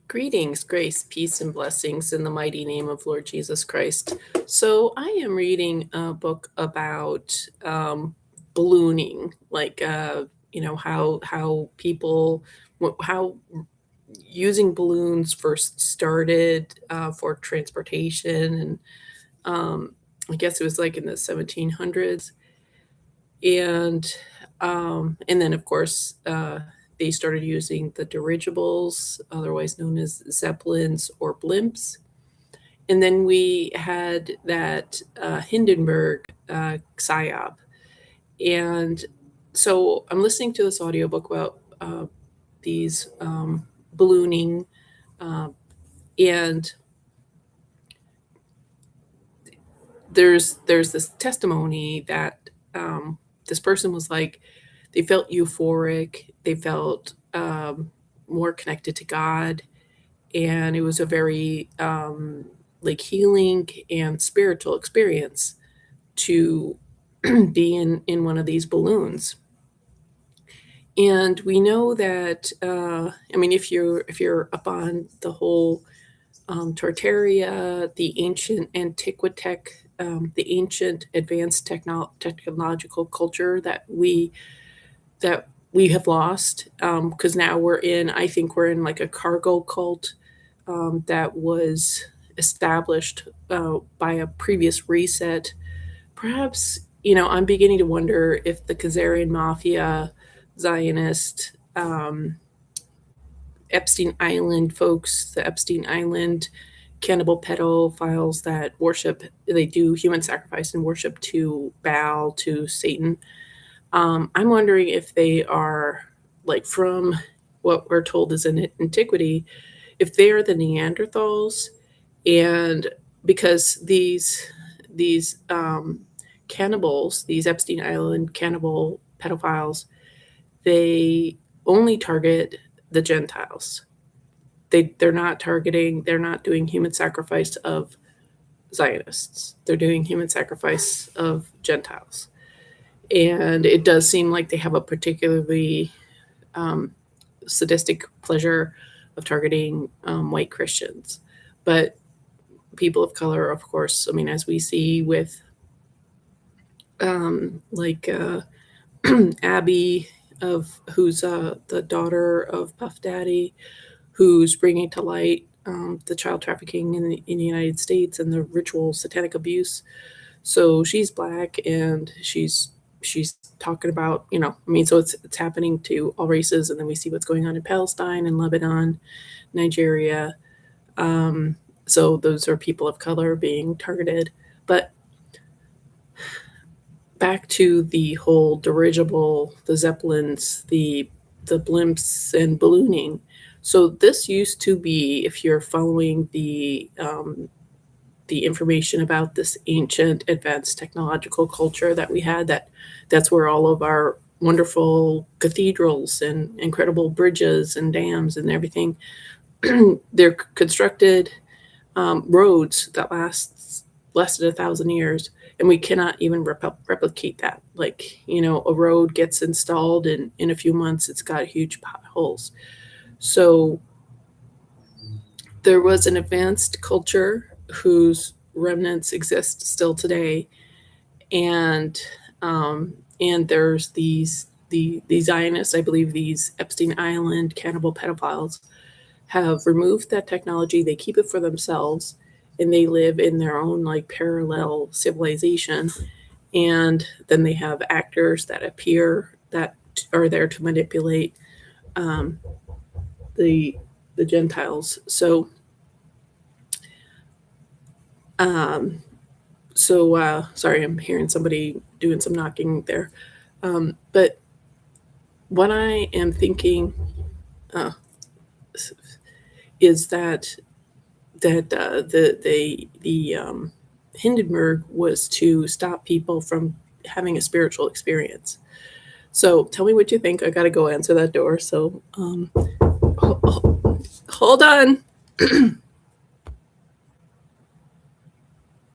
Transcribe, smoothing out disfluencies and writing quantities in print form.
Greetings, grace, peace, and blessings in the mighty name of Lord Jesus Christ. So, I am reading a book about ballooning, like how people how using balloons first started for transportation, and I guess it was like in the 1700s, and then of course they started using the dirigibles, otherwise known as zeppelins or blimps. And then we had that Hindenburg psyop. And so I'm listening to this audiobook about these ballooning, uh, and there's this testimony that this person was like, they felt euphoric, they felt more connected to God, and it was a very like healing and spiritual experience to be in one of these balloons. And we know that I mean, if you're up on the whole Tartaria, the ancient antiquitech, the ancient advanced technological culture that we have lost, because now I think we're in like a cargo cult that was established by a previous reset. Perhaps, I'm beginning to wonder if the Khazarian mafia, Zionist, Epstein Island folks, the Epstein Island cannibal pedophiles that they do human sacrifice and worship to Baal, to Satan. I'm wondering if they are, like, from what we're told is in antiquity, if they are the Neanderthals, and because these cannibals, these Epstein Island cannibal pedophiles, they only target the Gentiles. They're not doing human sacrifice of Zionists. They're doing human sacrifice of Gentiles. And it does seem like they have a particularly um, sadistic pleasure of targeting white Christians. But people of color, of course, I mean, as we see with like Abby, who's the daughter of Puff Daddy, who's bringing to light the child trafficking in the United States and the ritual satanic abuse. So she's black, and she's talking about, I mean, so it's happening to all races, and then we see what's going on in Palestine and Lebanon, Nigeria. So those are people of color being targeted. But back to the whole dirigible, the zeppelins, the blimps, and ballooning. So this used to be, if you're following the information about this ancient advanced technological culture that we had, that's where all of our wonderful cathedrals and incredible bridges and dams and everything, they're constructed roads that lasted 1,000 years, and we cannot even replicate that. Like, a road gets installed, and in a few months it's got huge potholes. So there was an advanced culture whose remnants exist still today, and there's these Zionists, I believe, these Epstein Island cannibal pedophiles, have removed that technology. They keep it for themselves, and they live in their own like parallel civilization. And then they have actors that appear that are there to manipulate um, the the Gentiles. Um, sorry, I'm hearing somebody doing some knocking there. But what I am thinking uh, is that the Hindenburg was to stop people from having a spiritual experience. So tell me what you think. I got to go answer that door. So hold on.